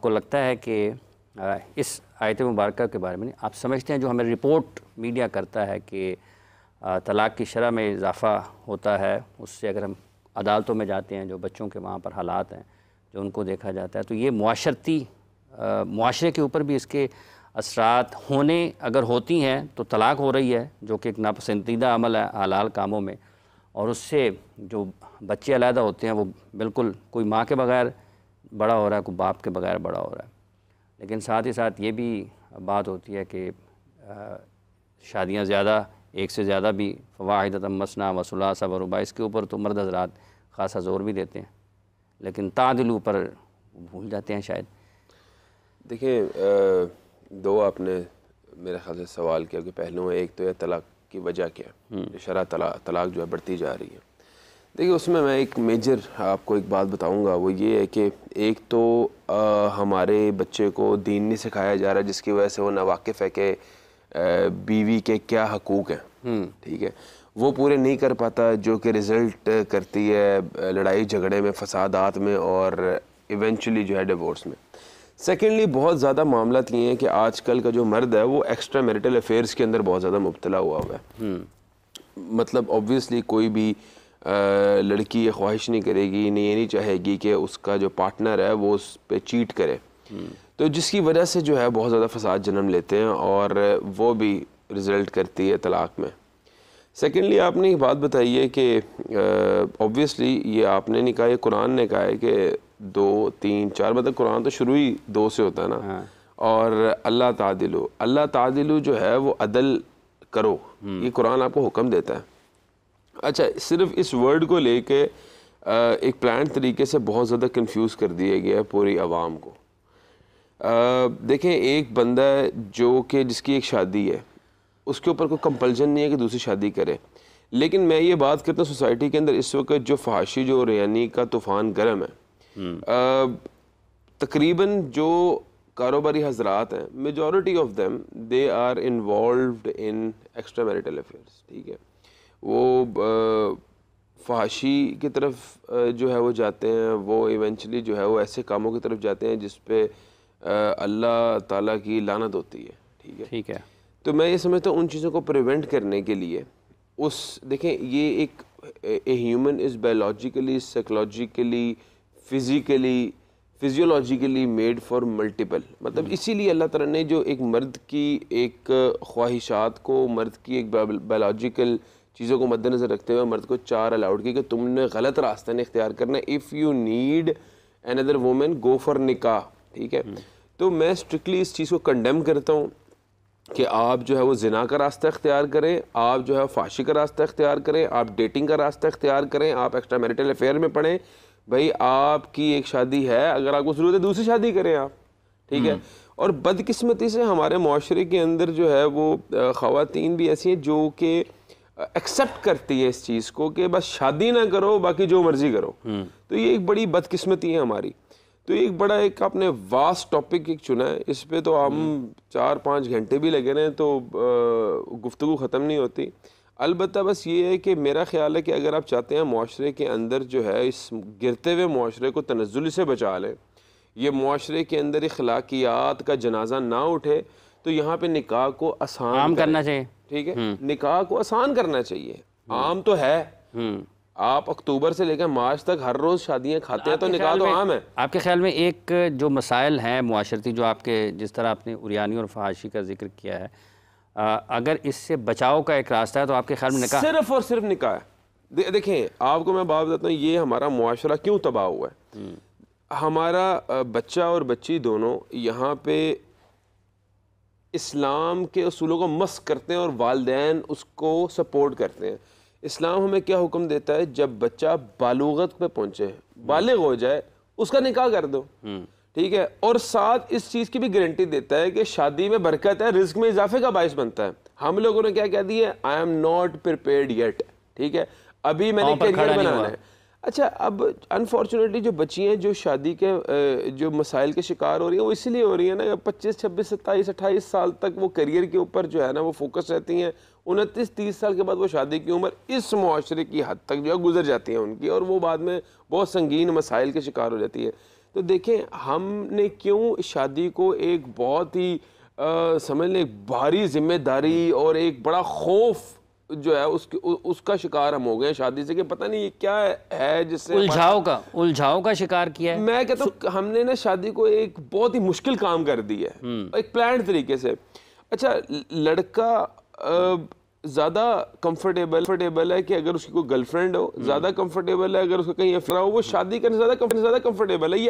आपको लगता है कि इस आयत मुबारक के बारे में आप समझते हैं जो हमें रिपोर्ट मीडिया करता है कि तलाक़ की शरह में इजाफ़ा होता है, उससे अगर हम अदालतों में जाते हैं, जो बच्चों के वहाँ पर हालात हैं जो उनको देखा जाता है, तो ये मुआशरती मुआशरे के ऊपर भी इसके असरात होने अगर होती हैं तो तलाक़ हो रही है जो कि एक नापसंदीदा अमल है हलाल कामों में, और उससे जो बच्चे अलहदा होते हैं वो बिल्कुल कोई माँ के बग़ैर बड़ा हो रहा है, कोई बाप के बग़ैर बड़ा हो रहा है। लेकिन साथ ही साथ ये भी बात होती है कि शादियाँ ज़्यादा, एक से ज़्यादा भी फ़वाहिदतम मसना व सुलासा व रुबा, इसके ऊपर तो मर्द हज़रात ख़ासा ज़ोर भी देते हैं, लेकिन तादिलु पर भूल जाते हैं शायद। देखिए, दो आपने मेरे ख्याल से सवाल किया कि पहलू है, एक तो यह तलाक़ की वजह क्या है, शरअ तलाक़ जो है बढ़ती जा रही है। देखिए, उसमें मैं एक मेजर आपको एक बात बताऊंगा, वो ये है कि एक तो हमारे बच्चे को दीन नहीं सिखाया जा रहा, जिसकी वजह से वो नावाकिफ़ है कि बीवी के क्या हकूक़ हैं, ठीक है, वो पूरे नहीं कर पाता, जो कि रिज़ल्ट करती है लड़ाई झगड़े में, फसादात में और इवेंचुअली जो है डिवोर्स में। सेकेंडली, बहुत ज़्यादा मामला ये हैं कि आजकल का जो मर्द है वो एक्स्ट्रा मैरिटल अफेयर्स के अंदर बहुत ज़्यादा मुब्तला हुआ है। मतलब ऑब्वियसली कोई भी लड़की ये ख्वाहिश नहीं करेगी, ये नहीं चाहेगी कि उसका जो पार्टनर है वो उस पर चीट करे, तो जिसकी वजह से जो है बहुत ज़्यादा फसाद जन्म लेते हैं और वो भी रिज़ल्ट करती है तलाक़ में। सेकेंडली, आपने एक बात बताई है कि ऑब्वियसली ये आपने नहीं कहा, ये कुरान ने कहा है कि 2, 3, 4, मतलब कुरान तो शुरू ही 2 से होता है ना। हाँ। और अल्लाह तादिलु जो है वो अदल करो, ये कुरान आपको हुक्म देता है। अच्छा, सिर्फ इस वर्ड को लेके एक प्लान तरीके से बहुत ज़्यादा कंफ्यूज कर दिया गया है पूरी आवाम को। देखें, एक बंदा है जो कि जिसकी एक शादी है, उसके ऊपर कोई कंपल्सन नहीं है कि दूसरी शादी करे, लेकिन मैं ये बात करता हूँ सोसाइटी के अंदर इस वक्त जो फहाशी जो रेयानी का तूफ़ान गर्म है, तकरीबन जो कारोबारी हजरात हैं, majority of them they are involved in extra marital affairs, ठीक है, वो फहाशी की तरफ जो है वो जाते हैं, वो इवेंचुअली जो है वो ऐसे कामों की तरफ जाते हैं जिस पे अल्लाह ताला की लानत होती है, ठीक है। तो मैं ये समझता हूँ उन चीज़ों को प्रिवेंट करने के लिए देखें, ये एक human is biologically, psychologically, physiologically made for multiple, मतलब इसीलिए अल्लाह ताला ने जो एक मर्द की एक ख्वाहिशात को, मर्द की एक बायोलॉजिकल चीज़ों को मद्देनज़र रखते हुए मर्द को 4 अलाउड की कि तुमने गलत रास्ता नहीं इख्तियार करना, if you need another women go for निकाह, ठीक है। तो मैं स्ट्रिक्टली इस चीज़ को कंडेम करता हूँ कि आप जो है वो ज़िना का रास्ता इख्तियार करें, आप जो है फाशी का रास्ता इख्तियार करें, आप डेटिंग का रास्ता इख्तियार करें, आप एक्स्ट्रा मैरिटल अफेयर में पड़ें। भाई, आपकी एक शादी है, अगर आपको ज़रूरत है दूसरी शादी करें आप, ठीक है। और बदकिस्मती से हमारे माशरे के अंदर जो है वो ख़वातीन भी ऐसी हैं जो कि एक्सेप्ट करती है इस चीज़ को कि बस शादी ना करो, बाकी जो मर्ज़ी करो। तो ये एक बड़ी बदकिस्मती है हमारी। तो एक बड़ा एक आपने वास्ट टॉपिक एक चुना है, इस पे तो हम 4-5 घंटे भी लगे रहें तो गुफ्तगू ख़त्म नहीं होती। अलबत्ता बस ये है कि मेरा ख्याल है कि अगर आप चाहते हैं माशरे के अंदर जो है इस गिरते हुए माशरे को तनज़्ज़ुल से बचा लें, ये माशरे के अंदर अखलाकियात का जनाजा ना उठे, तो यहाँ पे निकाह को आसान करना चाहिए, ठीक है। निकाह को आसान करना चाहिए, आम तो है। आप अक्टूबर से लेकर मार्च तक हर रोज़ शादियां खाते हैं, तो निकाह तो आम है। आपके ख्याल में एक जो मसाइल हैं मुआशरती, जो आपके जिस तरह आपने उरियानी और फहाशी का जिक्र किया है, अगर इससे बचाव का एक रास्ता है तो आपके ख्याल में निकाह सिर्फ और सिर्फ निकाह है। देखें, आपको मैं बात बताता हूँ, ये हमारा मुआशरा क्यों तबाह हुआ है। हमारा बच्चा और बच्ची दोनों यहाँ पे इस्लाम के उसूलों को मस्क करते हैं और वालिदैन उसको सपोर्ट करते हैं। इस्लाम हमें क्या हुक्म देता है, जब बच्चा बालूगत पे पहुंचे, बालिग हो जाए, उसका निकाह कर दो, ठीक है। और साथ इस चीज़ की भी गारंटी देता है कि शादी में बरकत है, रिस्क में इजाफे का बायस बनता है। हम लोगों ने क्या कह दिया, I am not prepared yet, ठीक है, अभी मैंने करियर बनाना है। अच्छा, अब अनफॉर्चुनेटली जो बच्चियाँ जो शादी के जो मसाइल के शिकार हो रही हैं, वो इसलिए हो रही है ना, 25, 26, 27, 28 साल तक वो करियर के ऊपर जो है ना वो फोकस रहती हैं। 29, 30 साल के बाद वो शादी की उम्र इस मुआशरे की हद तक जो है गुजर जाती है उनकी, और वो बाद में बहुत संगीन मसाइल के शिकार हो जाती है। तो देखें हमने क्यों शादी को एक बहुत ही समझ लें भारी जिम्मेदारी और एक बड़ा खौफ जो है उसका शिकार हम हो गए शादी से, कि पता नहीं ये क्या है जिससे उलझाव का शिकार किया है। मैं कहता हूँ हमने ना शादी को एक बहुत ही मुश्किल काम कर दी है एक प्लान तरीके से। अच्छा, लड़का ज़्यादा कंफर्टेबल है कि अगर उसकी कोई गर्लफ्रेंड हो, ज़्यादा कंफर्टेबल है अगर उसका कहीं अफेयर हो, वो शादी करने ज़्यादा कंफर्टेबल है। ये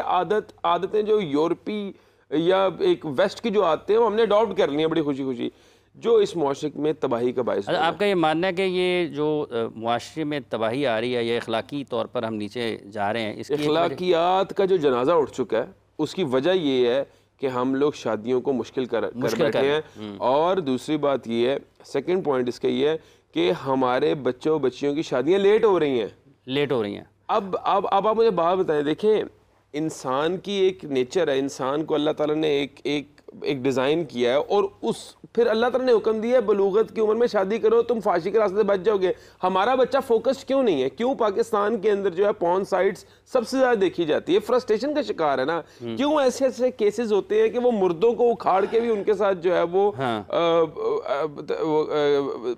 आदतें जो यूरोपी या एक वेस्ट की जो आते हैं वो हमने अडॉप्ट कर ली है बड़ी खुशी खुशी, जो इस मुआशरे में तबाही का बायस। आपका ये मानना है कि ये जो मुआशरे में तबाही आ रही है, ये अखलाकी तौर पर हम नीचे जा रहे हैं, इसकी अखलाकियात का जो जनाजा उठ चुका है उसकी वजह ये है कि हम लोग शादियों को मुश्किल कर बैठे हैं। और दूसरी बात ये है, सेकंड पॉइंट इसका ये है कि हमारे बच्चों बच्चियों की शादियां लेट हो रही हैं। अब आप मुझे बात बताएं, देखें इंसान की एक नेचर है, इंसान को अल्लाह ताला ने एक डिज़ाइन किया है और फिर अल्लाह ताला ने हुक्म दिया है बलूगत की उम्र में शादी करो, तुम फांसी के रास्ते से बच जाओगे। हमारा बच्चा फोकस्ड क्यों नहीं है? क्यों पाकिस्तान के अंदर जो है पॉर्न साइट्स सबसे ज़्यादा देखी जाती है? फ्रस्ट्रेशन का शिकार है ना। क्यों ऐसे केसेस होते हैं कि वो मुर्दों को उखाड़ के भी उनके साथ जो है वो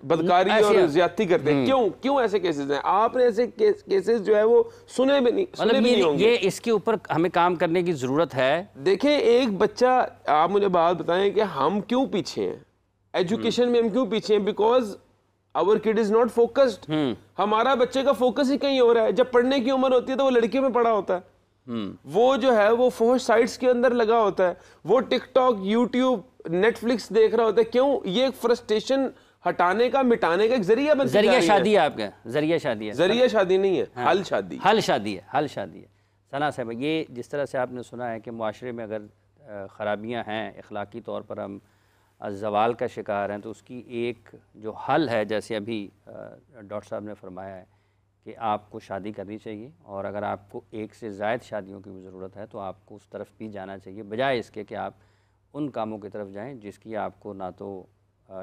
बदकारी और ज्यादती करते हैं? क्यों ऐसे केसेस हैं? आपने ऐसे केसेस जो है वो सुने भी नहीं होंगे। ये इसके ऊपर हमें काम करने की ज़रूरत है। देखें, एक बच्चा, आप मुझे बात बताएं कि हम क्यों पीछे हैं एजुकेशन में? हम क्यों पीछे हैं? Because our kid is not focused. हमारा बच्चे का फोकस ही कहीं हो रहा है। जब पढ़ने की उम्र होती है तो वो लड़कियों में पढ़ा होता है, वो जो है वो फोर्स साइट्स के अंदर लगा होता है, वो टिकटॉक, यूट्यूब, नेटफ्लिक्स देख रहा होता है। क्यों? ये फ्रस्ट्रेशन हटाने का, मिटाने का एक जरिया बनता है। जरिया शादी है आपका? जरिया शादी नहीं है, हल शादी है। सना साहब, ये जिस तरह से आपने सुना है कि मुआशरे में अगर ख़राबियाँ हैं, अखलाकी तौर पर हम ज़वाल का शिकार हैं, तो उसकी एक जो हल है, जैसे अभी डॉक्टर साहब ने फरमाया है कि आपको शादी करनी चाहिए, और अगर आपको एक से ज़ायद शादियों की ज़रूरत है तो आपको उस तरफ भी जाना चाहिए, बजाय इसके कि आप उन कामों की तरफ जाएं जिसकी आपको ना तो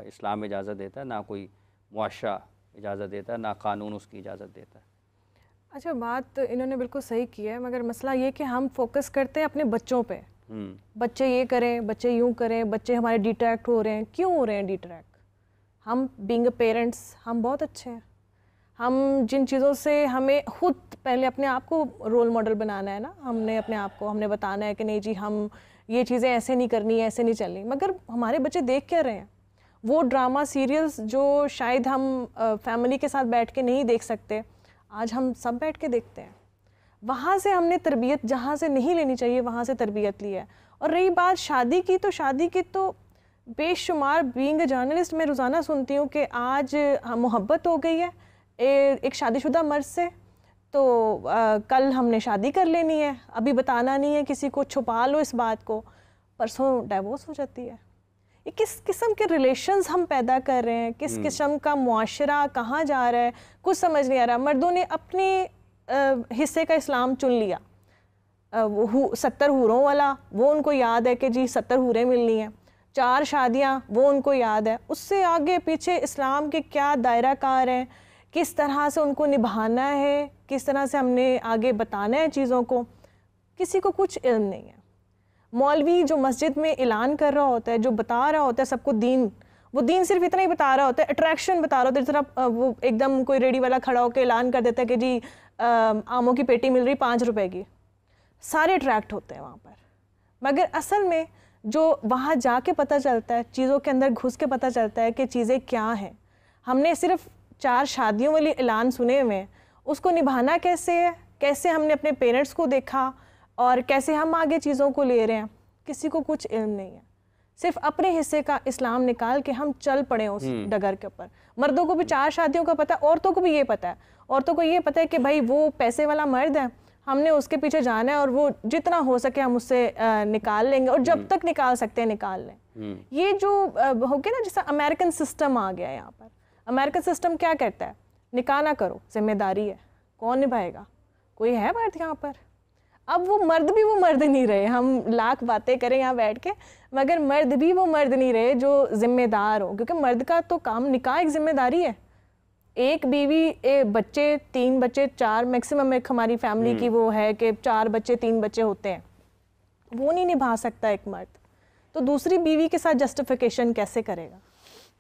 इस्लाम इजाज़त देता है, ना कोई मुआशरा इजाज़त देता है, ना कानून उसकी इजाज़त देता है। अच्छा, बात इन्होंने बिल्कुल सही की है, मगर मसला ये कि हम फोकस करते हैं अपने बच्चों पे। बच्चे ये करें, बच्चे यूँ करें, बच्चे हमारे डिट्रैक्ट हो रहे हैं। क्यों हो रहे हैं डिट्रैक्ट? हम बीइंग अ पेरेंट्स हम बहुत अच्छे हैं। हम जिन चीज़ों से हमें खुद पहले अपने आप को रोल मॉडल बनाना है ना, हमने अपने आप को हमने बताना है कि नहीं जी, हम ये चीज़ें ऐसे नहीं करनी, ऐसे नहीं चलनी। मगर हमारे बच्चे देख क्या रहे हैं? वो ड्रामा सीरियल्स जो शायद हम फैमिली के साथ बैठ के नहीं देख सकते, आज हम सब बैठ के देखते हैं। वहाँ से हमने तरबियत जहाँ से नहीं लेनी चाहिए वहाँ से तरबियत ली है। और रही बात शादी की, तो शादी की तो बेशुमार, बीइंग अ जर्नलिस्ट मैं रोज़ाना सुनती हूँ कि आज मोहब्बत हो गई है एक शादीशुदा मर्द से, तो कल हमने शादी कर लेनी है, अभी बताना नहीं है किसी को, छुपा लो इस बात को, परसों डाइवोर्स हो जाती है। ये किस किस्म के रिलेशंस हम पैदा कर रहे हैं? किस किस्म का मुआशरा कहाँ जा रहा है? कुछ समझ नहीं आ रहा। मर्दों ने अपने हिस्से का इस्लाम चुन लिया, 70 हूरों वाला, वो उनको याद है कि जी 70 हूरें मिलनी हैं, 4 शादियाँ वो उनको याद है। उससे आगे पीछे इस्लाम के क्या दायरा कार हैं, किस तरह से उनको निभाना है, किस तरह से हमने आगे बताना है चीज़ों को, किसी को कुछ इल्म नहीं है। मौलवी जो मस्जिद में ऐलान कर रहा होता है, जो बता रहा होता है सबको दीन, वो दीन सिर्फ इतना ही बता रहा होता है, अट्रैक्शन बता रहा होता है। जिस तरह वो एकदम कोई रेडी वाला खड़ा होकर ऐलान कर देता है कि जी आमों की पेटी मिल रही 5 रुपए की, सारे अट्रैक्ट होते हैं वहाँ पर। मगर असल में जो वहाँ जाके पता चलता है, चीज़ों के अंदर घुस के पता चलता है कि चीज़ें क्या हैं। हमने सिर्फ 4 शादियों वाली ऐलान सुने हुए हैं, उसको निभाना कैसे है, कैसे हमने अपने पेरेंट्स को देखा और कैसे हम आगे चीज़ों को ले रहे हैं, किसी को कुछ इल्म नहीं है। सिर्फ अपने हिस्से का इस्लाम निकाल के हम चल पड़े उस डगर के ऊपर। मर्दों को भी 4 शादियों का पता है, औरतों को भी ये पता है। औरतों को ये पता है कि भाई वो पैसे वाला मर्द है, हमने उसके पीछे जाना है और वो जितना हो सके हम उससे निकाल लेंगे, और जब तक निकाल सकते हैं निकाल लें। ये जो हो गया ना, जैसा अमेरिकन सिस्टम आ गया यहाँ पर। अमेरिकन सिस्टम क्या कहता है? निकाह ना करो, जिम्मेदारी है, कौन निभाएगा? कोई है मर्द यहाँ पर? अब वो मर्द भी वो मर्द नहीं रहे। हम लाख बातें करें यहाँ बैठ के, मगर मर्द भी वो मर्द नहीं रहे जो जिम्मेदार हो, क्योंकि मर्द का तो काम, निकाह एक जिम्मेदारी है। एक बीवी, बच्चे, 3 बच्चे, 4 मैक्सिमम एक हमारी फैमिली की वो है कि 4 बच्चे 3 बच्चे होते हैं। वो नहीं निभा सकता एक मर्द, तो दूसरी बीवी के साथ जस्टिफिकेशन कैसे करेगा,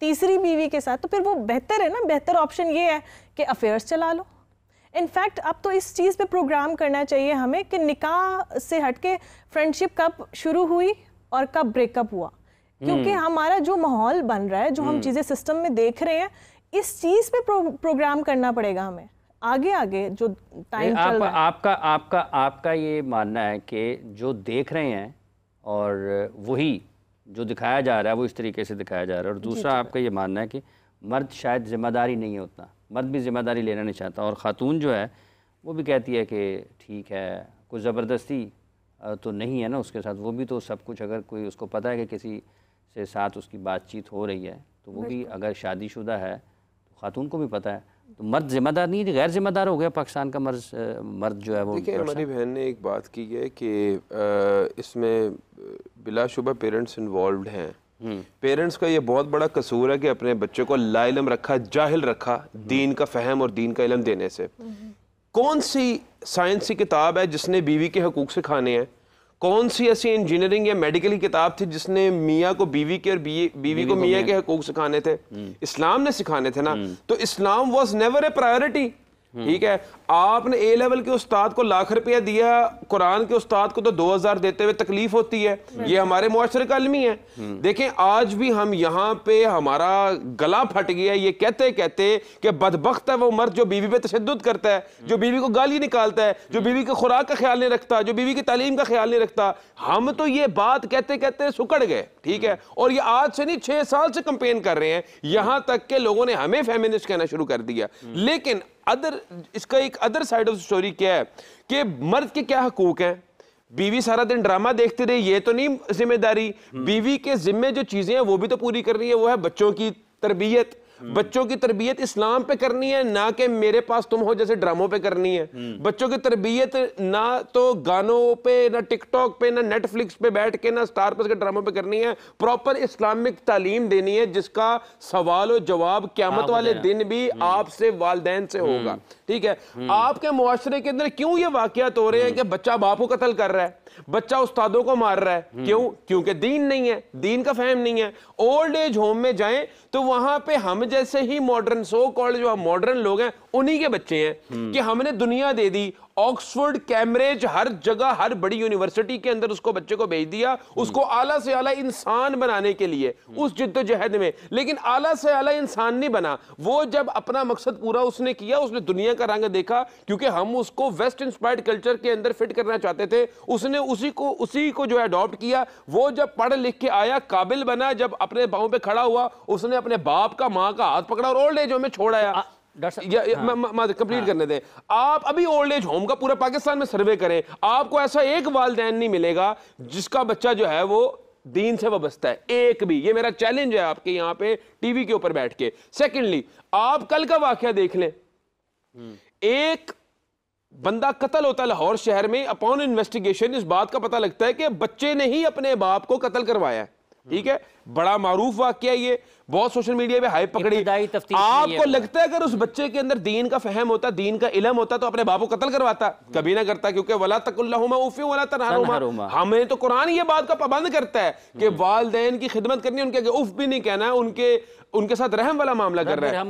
तीसरी बीवी के साथ? तो फिर वो बेहतर है ना, बेहतर ऑप्शन ये है कि अफेयर्स चला लो। इनफैक्ट अब तो इस चीज़ पे प्रोग्राम करना चाहिए हमें कि निकाह से हटके फ्रेंडशिप कब शुरू हुई और कब ब्रेकअप हुआ, क्योंकि हमारा जो माहौल बन रहा है, जो हम चीज़ें सिस्टम में देख रहे हैं, इस चीज़ पे प्रोग्राम करना पड़ेगा हमें आगे आगे जो टाइम चल रहा है। आपका ये मानना है कि जो देख रहे हैं और वही जो दिखाया जा रहा है वो इस तरीके से दिखाया जा रहा है, और दूसरा आपका ये मानना है कि मर्द शायद जिम्मेदारी नहीं है उतना, मर्द भी जिम्मेदारी लेना नहीं चाहता, और ख़ातून जो है वो भी कहती है कि ठीक है, कुछ ज़बरदस्ती तो नहीं है ना उसके साथ, वो भी तो सब कुछ, अगर कोई उसको पता है कि किसी से साथ उसकी बातचीत हो रही है तो वो भी अगर शादीशुदा है तो ख़ातून को भी पता है, तो मर्द जिम्मेदार नहीं, गैर जिम्मेदार हो गया पाकिस्तान का मर्द जो है वो। देखिए हमारी बहन ने एक बात की है कि इसमें बिलाशुबा पेरेंट्स इन्वॉल्व हैं। पेरेंट्स का ये बहुत बड़ा कसूर है कि अपने बच्चे को लाइलम रखा, जाहिल रखा दीन का फहम और दीन का इल्म देने से। कौन सी साइंस की किताब है जिसने बीवी के हकूक सिखाने हैं? कौन सी ऐसी इंजीनियरिंग या मेडिकल की किताब थी जिसने मियाँ को बीवी के और बीवी को मियाँ के हकूक सिखाने थे? इस्लाम ने सिखाने थे ना। तो इस्लाम वॉज नेवर ए प्रायोरिटी, ठीक है। आपने ए लेवल के उस्ताद को ₹1,00,000 दिया, कुरान के उस्ताद को तो 2,000 देते हुए तकलीफ होती है। ये हमारे मुआशरे का अलमी है। देखें आज भी हम यहाँ पे हमारा गला फट गया ये कहते कहते कि बदबख्त है वो मर्द जो बीवी पे तशद्दुद करता है, जो बीवी को गाली निकालता है, जो बीवी की खुराक का ख्याल नहीं रखता, जो बीवी की तालीम का ख्याल नहीं रखता। हम तो ये बात कहते कहते सुकड़ गए, ठीक है। और ये आज से नहीं 6 साल से कंपेन कर रहे हैं, यहाँ तक के लोगों ने हमें फेमिनिस्ट कहना शुरू कर दिया। लेकिन इसका एक अदर साइड ऑफ स्टोरी क्या है कि मर्द के क्या हकूक हैं? बीवी सारा दिन ड्रामा देखती रही, ये तो नहीं जिम्मेदारी। बीवी के जिम्मे जो चीजें हैं वो भी तो पूरी कर रही है, वो है बच्चों की तरबियत। बच्चों की तरबियत इस्लाम पे करनी है, ना कि मेरे पास तुम हो जैसे ड्रामों पे करनी है। बच्चों की तरबियत ना तो गानों पे, ना टिकटॉक पे, ना नेटफ्लिक्स पे बैठ के, ना स्टार प्लस के ड्रामों पे करनी है। प्रॉपर इस्लामिक तालीम देनी है जिसका सवाल और जवाब क़यामत वाले दिन भी आपसे वालिदैन से होगा, ठीक है। आपके मुआशरे के अंदर क्यों ये वाकयात हो रहे हैं कि बच्चा बाप को कत्ल कर रहा है, बच्चा उस्तादों को मार रहा है? क्यों? क्योंकि दीन नहीं है, दीन का फहम नहीं है। ओल्ड एज होम में जाएं तो वहां पे हम जैसे ही मॉडर्न सो कॉल्ड जो मॉडर्न लोग हैं उन्हीं के बच्चे हैं कि हमने दुनिया दे दी। ऑक्सफोर्ड, कैम्ब्रिज, हर जगह, हर बड़ी यूनिवर्सिटी के अंदर उसको बच्चे को भेज दिया, उसको आला से आला इंसान बनाने के लिए उस जिद्दोजहद में। लेकिन आला से आला इंसान नहीं बना। वो जब अपना मकसद पूरा उसने किया, उसने दुनिया का रंग देखा, क्योंकि हम उसको वेस्ट इंस्पायर्ड कल्चर के अंदर फिट करना चाहते थे। उसने उसी को जो अडॉप्ट किया। वो जब पढ़ लिख के आया, काबिल बना, जब अपने पांव पे खड़ा हुआ, उसने अपने बाप का, माँ का हाथ पकड़ा और ओल्ड एज होम में छोड़ आया। कंप्लीट करने दें। आप अभी ओल्ड एज होम का पूरा पाकिस्तान में सर्वे करें, आपको ऐसा एक वालिदैन नहीं मिलेगा जिसका बच्चा जो है वो दीन से वाबस्ता है, एक भी। ये मेरा चैलेंज है आपके यहाँ पे टीवी के ऊपर बैठ के। सेकेंडली, आप कल का वाकया देख लें। एक बंदा कत्ल होता है लाहौर शहर में। अपॉन इन्वेस्टिगेशन इस बात का पता लगता है कि बच्चे ने ही अपने बाप को कत्ल करवाया है, ठीक है। बड़ा मारूफ वाकया ये, बहुत सोशल मीडिया पे हाइप पकड़ी। आपको लगता है अगर उस बच्चे के अंदर दीन का फहम होता, दीन का इल्म होता, तो अपने बाप को कत्ल करवाता? कभी ना करता, क्योंकि वला तकुल्लहुमा उफ़्फ़िन वला तनहरुमा। हमें तो कुरान ये बात का पाबंद करता है कि वालिदैन की खिदमत करनी है, उनके उफ भी नहीं कहना है, उनके साथ रहम वाला मामला कर रहा है।